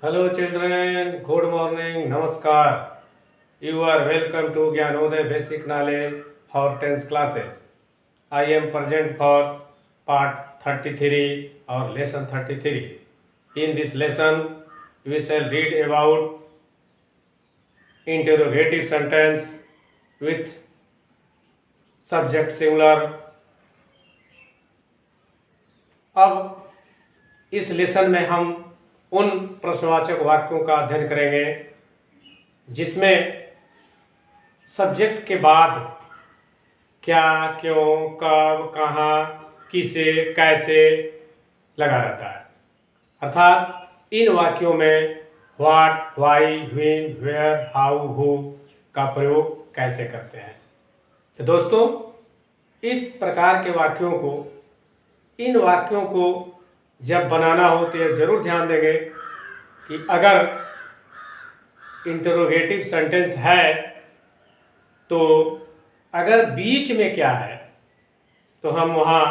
Hello children, good morning, namaskar. You are welcome to Gyanodaya Basic Knowledge for 10th classes. I am present for part 33 or lesson 33. In this lesson, we shall read about interrogative sentence with subject singular. अब इस lesson में हम उन प्रश्नवाचक वाक्यों का अध्ययन करेंगे जिसमें सब्जेक्ट के बाद क्या, क्यों, कब, कहाँ, किसे, कैसे लगा रहता है। अर्थात इन वाक्यों में what, why, when, where, how, who का प्रयोग कैसे करते हैं। तो दोस्तों, इस प्रकार के वाक्यों को, इन वाक्यों को जब बनाना हो तो यह जरूर ध्यान देंगे कि अगर इंटरोगेटिव सेंटेंस है तो अगर बीच में क्या है तो हम वहाँ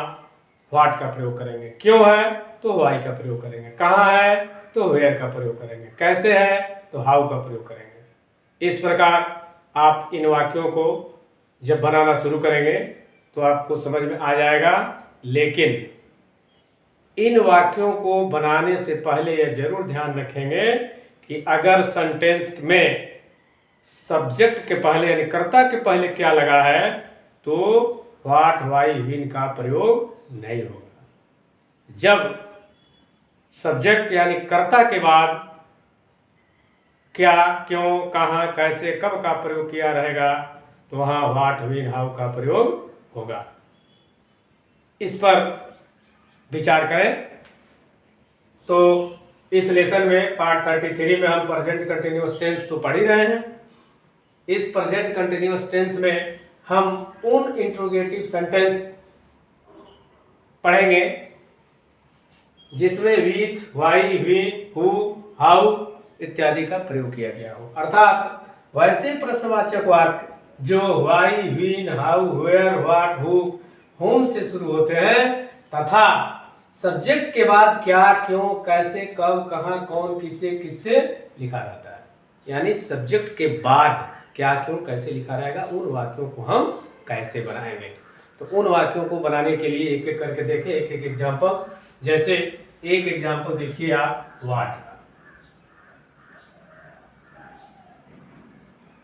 व्हाट का प्रयोग करेंगे, क्यों है तो व्हाई का प्रयोग करेंगे, कहाँ है तो वेयर का प्रयोग करेंगे, कैसे है तो हाउ का प्रयोग करेंगे। इस प्रकार आप इन वाक्यों को जब बनाना शुरू करेंगे तो आपको समझ में आ जाएगा। लेकिन इन वाक्यों को बनाने से पहले यह जरूर ध्यान रखेंगे कि अगर सेंटेंस में सब्जेक्ट के पहले यानी कर्ता के पहले क्या लगा है तो व्हाट, व्हाई, व्हेन का प्रयोग नहीं होगा। जब सब्जेक्ट यानी कर्ता के बाद क्या, क्यों, कहाँ, कैसे, कब का प्रयोग किया रहेगा तो वहाँ व्हाट, व्हेन, हाउ का प्रयोग होगा। इस पर विचार करें तो इस लेसन में पार्ट 33 में हम प्रेजेंट कंटिन्यूअस टेंस तो पढ़ ही रहे हैं। इस प्रेजेंट कंटिन्यूअस टेंस में हम उन इंट्रोगेटिव सेंटेंस पढ़ेंगे जिसमें with, why, when, who, how इत्यादि का प्रयोग किया गया हो। अर्थात वैसे प्रश्नवाचक वाक्य जो why, when, how, where, what, who, whom से शुरू होते हैं तथा सब्जेक्ट के बाद क्या, क्यों, कैसे, कब, कहाँ, कौन, किसे, किससे लिखा रहता है। यानी सब्जेक्ट के बाद क्या, क्यों, कैसे लिखा रहेगा, उन वाक्यों को हम कैसे बनाएंगे। तो उन वाक्यों को बनाने के लिए एक एक करके देखें, एक एक एग्जाम्पल। जैसे एक एग्जाम्पल देखिए आप व्हाट का।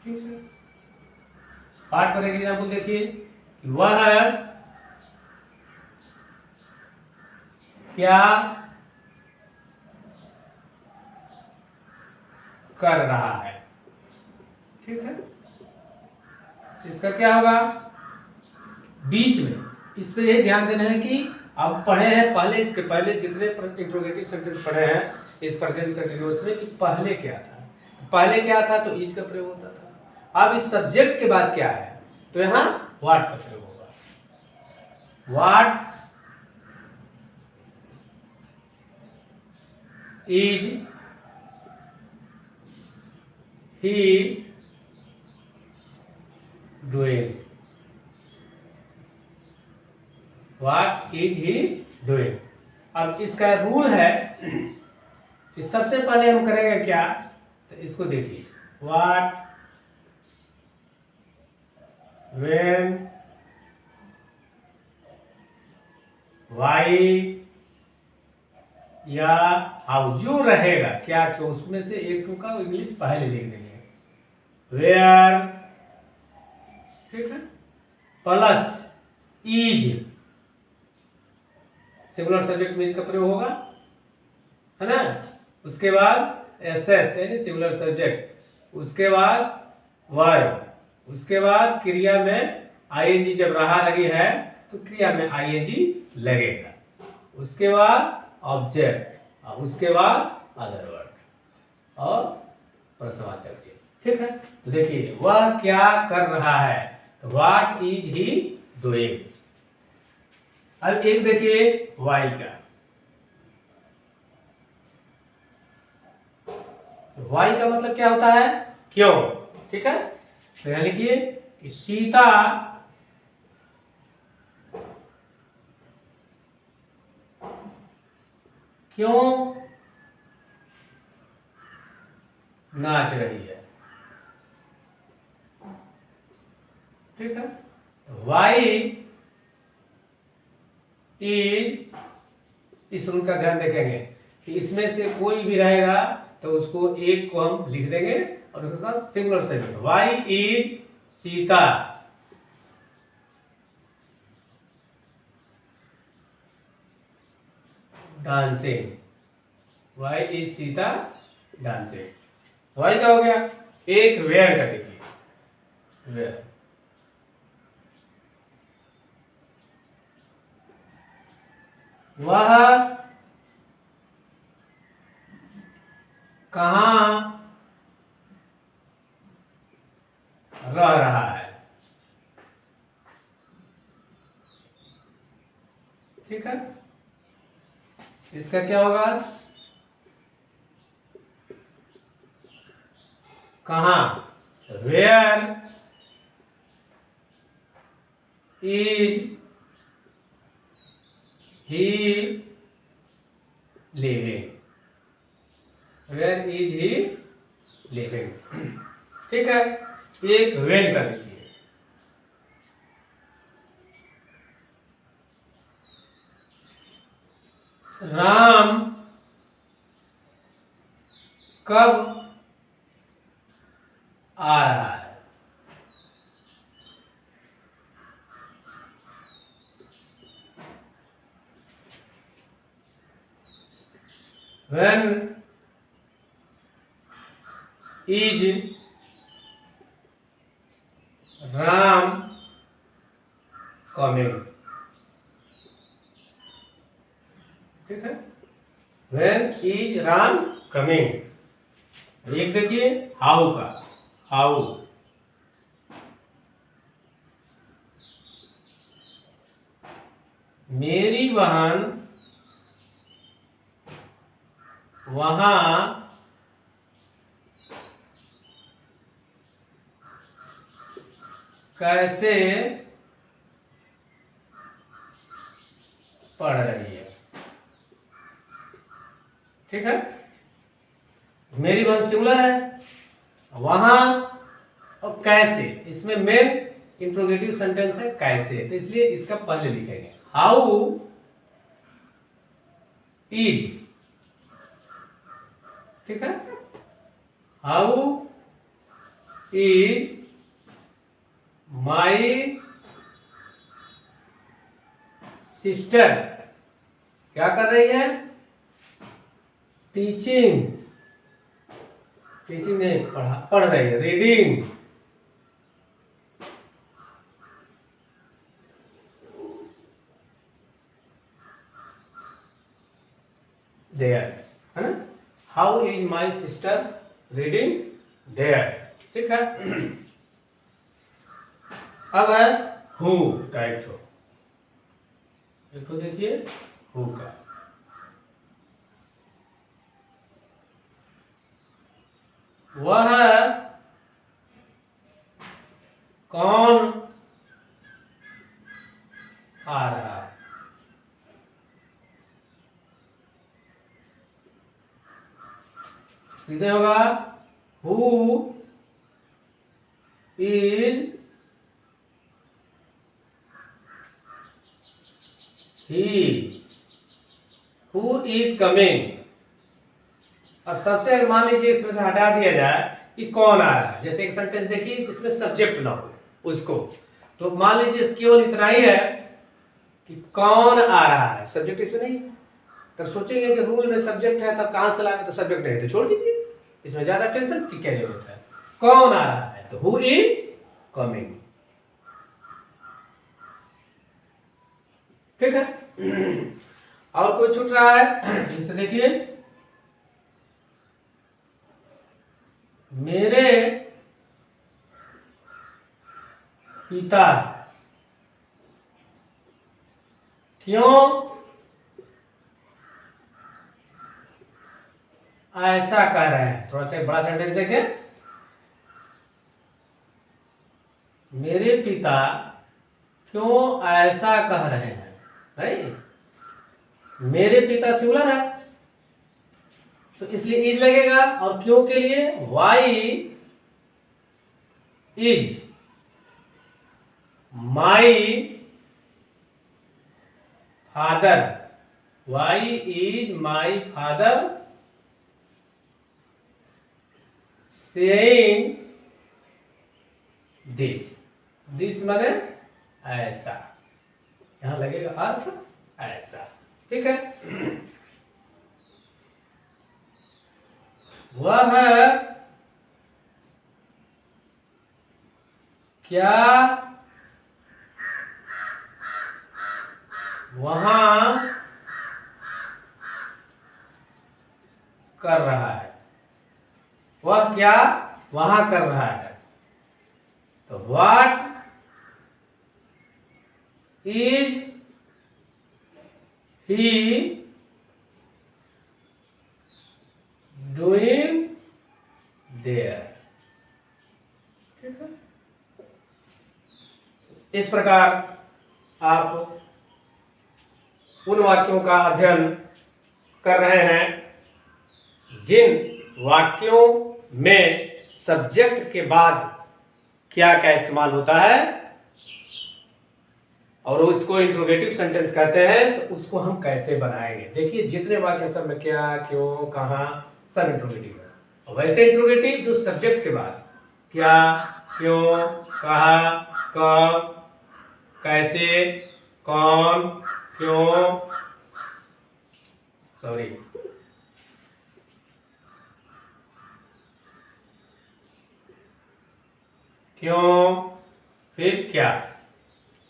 ठीक है, व्हाट पर एक एग्जाम्पल देखिए, वह क्या कर रहा है। ठीक है, इसका क्या होगा बीच में, इस पे ये ध्यान देना है कि आप पढ़े हैं पहले, इसके पहले जितने इंट्रोगेटिव सेंटेंस पढ़े हैं इस प्रेजेंट कंटिन्यूअस में कि पहले क्या था, पहले क्या था तो इज का प्रयोग होता था। अब इस सब्जेक्ट के बाद क्या है तो यहाँ व्हाट का प्रयोग होगा। What is he doing, what is he doing. अब इसका रूल है कि सबसे पहले हम करेंगे क्या तो इसको देखिए, व्हाट, व्हेन, व्हाई या हाउ जो रहेगा क्या, क्यों, उसमें से एक टू का इंग्लिश पहले लिख देंगे। वेयर, ठीक है, प्लस इज, सिंगुलर सब्जेक्ट में इसका प्रयोग होगा, है ना। उसके बाद एस एस यानी सिंगुलर सब्जेक्ट, उसके बाद वर्ब, उसके बाद क्रिया में आईएनजी जब रहा लगी है तो क्रिया में आईएनजी लगेगा, उसके बाद ऑब्जेक्ट और उसके बाद अदर वर्ड और प्रश्नवाचक चिन्ह। ठीक है, तो देखिए वह क्या कर रहा है तो व्हाट इज ही डूइंग। अब एक देखिए वाई का, तो वाई का मतलब क्या होता है क्यों। ठीक है, तो यहां लिखिए कि सीता क्यों नाच रही है। ठीक है, वाई इज, इस रूल का ध्यान देखेंगे कि इसमें से कोई भी रहेगा तो उसको एक को हम लिख देंगे और उसके साथ सिंगुलर से लिखेंगे। Why is Sita dancing, why is Sita dancing. Why क्या हो गया, एक वेयर का देखिए, वेयर, वह कहां रह रहा है। ठीक है, इसका क्या होगा, कहां, where is he living, where is he living. ठीक है, एक वेन का देखिए, राम कब आ रहा है। When is Ram coming। ठीक है, When is Ram coming। एक देखिए हाउ का, हाउ, मेरी बहन वहां कैसे पढ़ रही है। ठीक है, मेरी बहन सिंगुलर है, वहां और कैसे, इसमें मेन इंट्रोगेटिव सेंटेंस है कैसे, तो इसलिए इसका पहले लिखेंगे हाउ इज। ठीक है, हाउ इज माई सिस्टर, क्या कर रही है, टीचिंग, टीचिंग नहीं, पढ़ रही है, रीडिंग। देयर, है ना, how is my sister reading there. ठीक है, अब है हु का एक ठो देखिए, हु का, वह कौन आ रहा है। सीधे होगा who is he, who is coming. अब सबसे मान लीजिए इसमें से हटा दिया जाए कि कौन आ रहा है, जैसे एक सेंटेंस देखिए जिसमें सब्जेक्ट ना हो उसको, तो मान लीजिए केवल इतना ही है कि कौन आ रहा है, सब्जेक्ट इसमें नहीं है। तब सोचेंगे कि रूल में सब्जेक्ट है तब कहां से लाएंगे, तो सब्जेक्ट नहीं है तो छोड़ दीजिए, इसमें ज्यादा टेंशन की क्या जरूरत है। कौन आ रहा है तो हु इज कमिंग। ठीक है, और कोई छूट रहा है, जैसे देखिए मेरे पिता क्यों ऐसा कह रहे हैं। थोड़ा सा बड़ा सेंटेंस देखें, मेरे पिता क्यों ऐसा कह रहे हैं। नहीं, मेरे पिता सिंगुलर है, तो इसलिए इज लगेगा। और क्यों के लिए, why is my father, why is my father saying this माने ऐसा, यहां लगेगा अर्थ ऐसा, ठीक है। वह क्या वहां कर रहा है, वह क्या वहां कर रहा है। तो what is he doing there, ठीक है। इस प्रकार आप उन वाक्यों का अध्ययन कर रहे हैं जिन वाक्यों में सब्जेक्ट के बाद क्या क्या इस्तेमाल होता है और उसको इंट्रोगेटिव सेंटेंस कहते हैं। तो उसको हम कैसे बनाएंगे, देखिए जितने वाक्य सब में क्या, क्यों, कहां, सब इंट्रोगेटिव है। और वैसे इंट्रोगेटिव जो सब्जेक्ट के बाद क्या, क्यों, कहा, कब, कैसे, कौन, क्यों, सॉरी, क्यों, फिर क्या,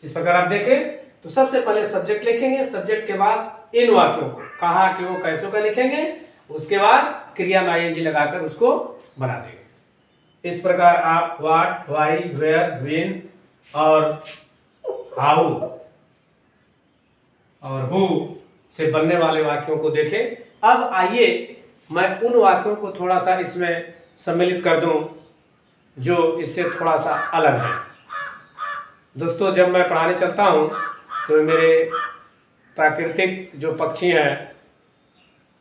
इस प्रकार आप देखें। तो सबसे पहले सब्जेक्ट लिखेंगे, सब्जेक्ट के बाद इन वाक्यों को कहा, क्यों, कैसों का लिखेंगे, उसके बाद क्रिया में आईएनजी लगाकर उसको बना देंगे। इस प्रकार आप व्हाट, व्हाई, वेयर, व्हेन और हाउ और हु से बनने वाले वाक्यों को देखें। अब आइए मैं उन वाक्यों को थोड़ा सा इसमें सम्मिलित कर दूं जो इससे थोड़ा सा अलग है। दोस्तों, जब मैं पढ़ाने चलता हूं तो मेरे प्राकृतिक जो पक्षी हैं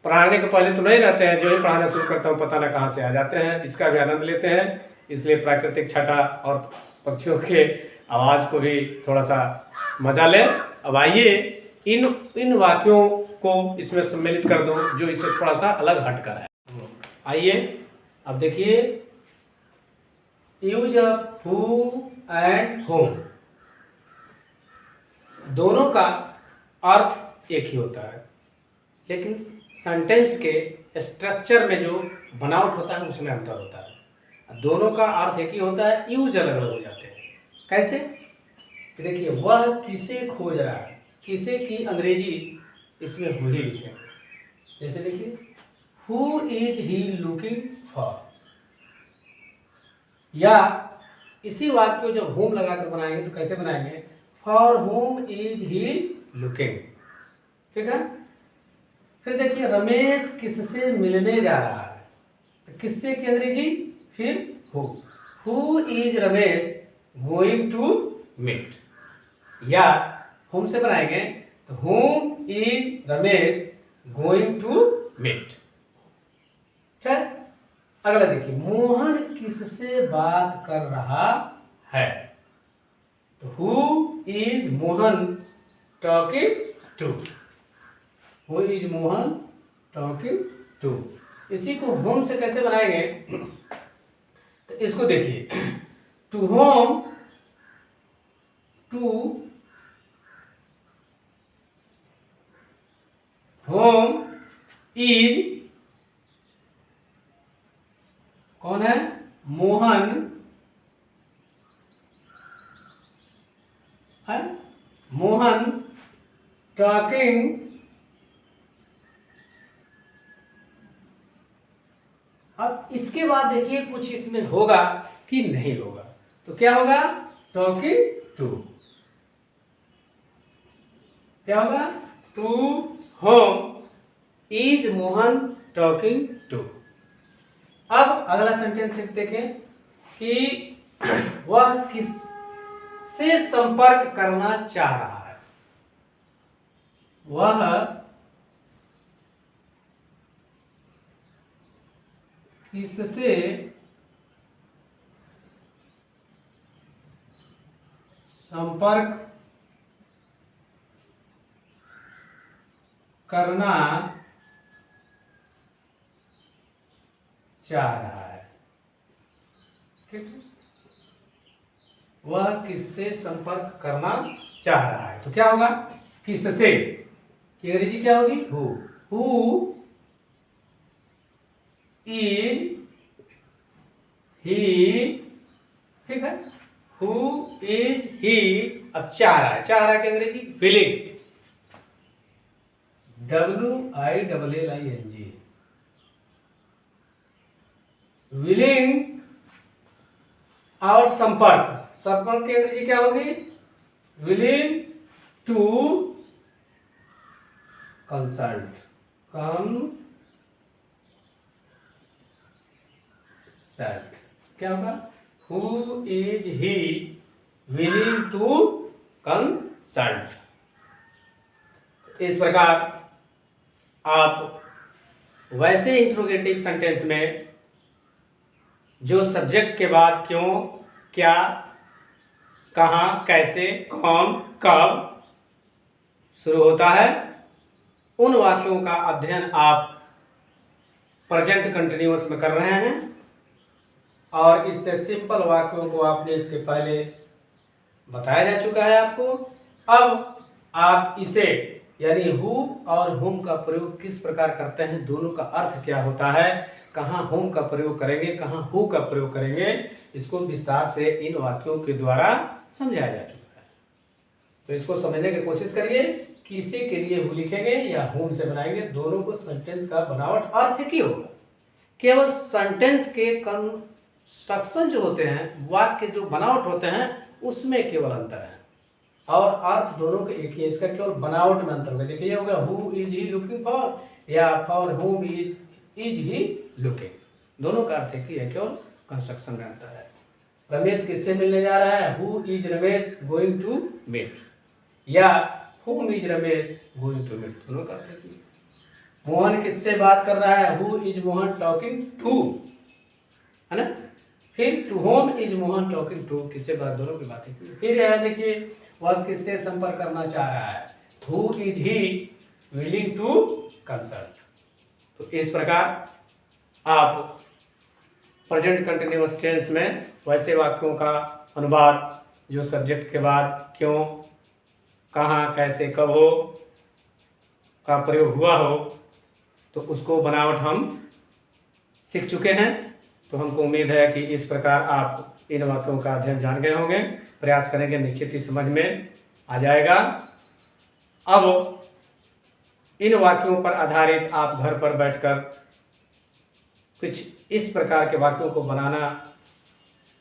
पढ़ाने के पहले तो नहीं रहते हैं, जो ही पढ़ाना शुरू करता हूं पता ना कहां से आ जाते हैं, इसका भी आनंद लेते हैं। इसलिए प्राकृतिक छटा और पक्षियों के आवाज़ को भी थोड़ा सा मजा लें। अब आइए इन इन वाक्यों को इसमें सम्मिलित कर दूं जो इससे थोड़ा सा अलग हटकर है। आइए अब देखिए, use of who and home, दोनों का अर्थ एक ही होता है, लेकिन सेंटेंस के स्ट्रक्चर में जो बनावट होता है उसमें अंतर होता है। दोनों का अर्थ एक ही होता है, यूज अलग अलग हो जाते हैं। कैसे, देखिए, वह किसे खोज रहा है, किसे की अंग्रेजी इसमें हु ही लिखे। जैसे देखिए, who is he looking for, या इसी वाक्य को जब होम लगाकर बनाएंगे तो कैसे बनाएंगे, for home is he looking, ठीक है। फिर देखिए, रमेश किससे मिलने जा रहा है, तो किससे की अंग्रेजी, फिर who is Ramesh going to meet, या होम से बनाएंगे तो whom is Ramesh going to meet, ठीक। अगला देखिए, मोहन किससे बात कर रहा है, तो who is Mohan talking to, who is Mohan talking to. इसी को होम से कैसे बनाएंगे, तो इसको देखिए, to whom, to whom is, कौन है, मोहन है, मोहन टॉकिंग, अब इसके बाद देखिए कुछ इसमें होगा कि नहीं होगा, तो क्या होगा, टॉकिंग टू, क्या होगा, to whom is Mohan talking to. अब अगला सेंटेंस देखें कि वह किस से संपर्क करना चाह रहा है, वह किससे संपर्क करना चाह रहा है। ठीक है, वह किससे संपर्क करना चाह रहा है। तो क्या होगा, किससे की अंग्रेजी क्या होगी, हु इज ही। ठीक है, हु इज ही। अब चाह रहा है कि अंग्रेजी विलिंग, WILLING, विलिंग। और संपर्क की अंग्रेजी क्या होगी, विलिंग टू कंसल्ट, क्या होगा, who is he willing to consult. इस प्रकार आप वैसे इंट्रोगेटिव सेंटेंस में जो सब्जेक्ट के बाद क्यों, क्या, कहाँ, कैसे, कौन, कब शुरू होता है, उन वाक्यों का अध्ययन आप प्रेजेंट कंटिन्यूअस में कर रहे हैं। और इससे सिंपल वाक्यों को आपने इसके पहले बताया जा चुका है आपको। अब आप इसे यानी हु और हुम का प्रयोग किस प्रकार करते हैं, दोनों का अर्थ क्या होता है, कहाँ हुम का प्रयोग करेंगे, कहाँ हु का प्रयोग करेंगे, इसको विस्तार से इन वाक्यों के द्वारा समझाया जा चुका है। तो इसको समझने की कोशिश करिए, किसी के लिए हु लिखेंगे या हुम से बनाएंगे, दोनों को सेंटेंस का बनावट अर्थ एक ही होगा। केवल सेंटेंस के कंस्ट्रक्शन जो होते हैं, वाक्य जो बनावट होते हैं, उसमें केवल अंतर है और अर्थ दोनों के एक ही है। इसका केवल बनावट में अंतर होगा। देखिए ये हो गया who is he looking for या for whom is he looking, दोनों का अर्थ एक ही है, केवल कंस्ट्रक्शन में अंतर है। रमेश किससे मिलने जा रहा है, who is Ramesh going to meet, या whom is Ramesh going to meet, दोनों का अर्थ एक ही है। मोहन किससे बात कर रहा है, who is Mohan talking to, है ना। फिर to whom is Mohan talking to, किससे बात, दोनों की बातें। फिर यह देखिए वह किससे संपर्क करना चाह रहा है, who is he willing to consult. तो इस प्रकार आप प्रेजेंट कंटिन्यूअस टेंस में वैसे वाक्यों का अनुवाद जो सब्जेक्ट के बाद क्यों, कहाँ, कैसे, कब हो का प्रयोग हुआ हो, तो उसको बनावट हम सीख चुके हैं। तो हमको उम्मीद है कि इस प्रकार आप इन वाक्यों का अध्ययन जान गए होंगे। प्रयास करेंगे, निश्चित ही समझ में आ जाएगा। अब इन वाक्यों पर आधारित आप घर पर बैठकर कुछ इस प्रकार के वाक्यों को बनाना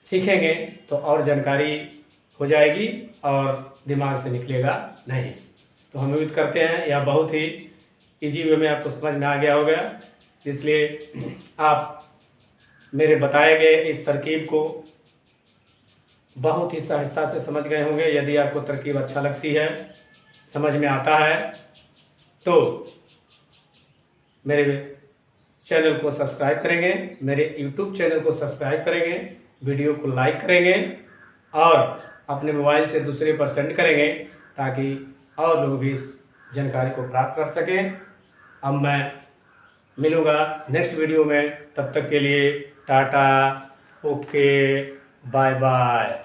सीखेंगे तो और जानकारी हो जाएगी और दिमाग से निकलेगा नहीं। तो हम उम्मीद करते हैं यह बहुत ही इजी वे में आपको समझ में आ गया होगा, इसलिए आप मेरे बताए गए इस तरकीब को बहुत ही सहजता से समझ गए होंगे। यदि आपको तरकीब अच्छा लगती है, समझ में आता है, तो मेरे चैनल को सब्सक्राइब करेंगे, मेरे YouTube चैनल को सब्सक्राइब करेंगे, वीडियो को लाइक करेंगे और अपने मोबाइल से दूसरे पर सेंड करेंगे ताकि और लोग भी इस जानकारी को प्राप्त कर सकें। अब मैं मिलूँगा नेक्स्ट वीडियो में, तब तक के लिए टाटा, ओके, बाय बाय।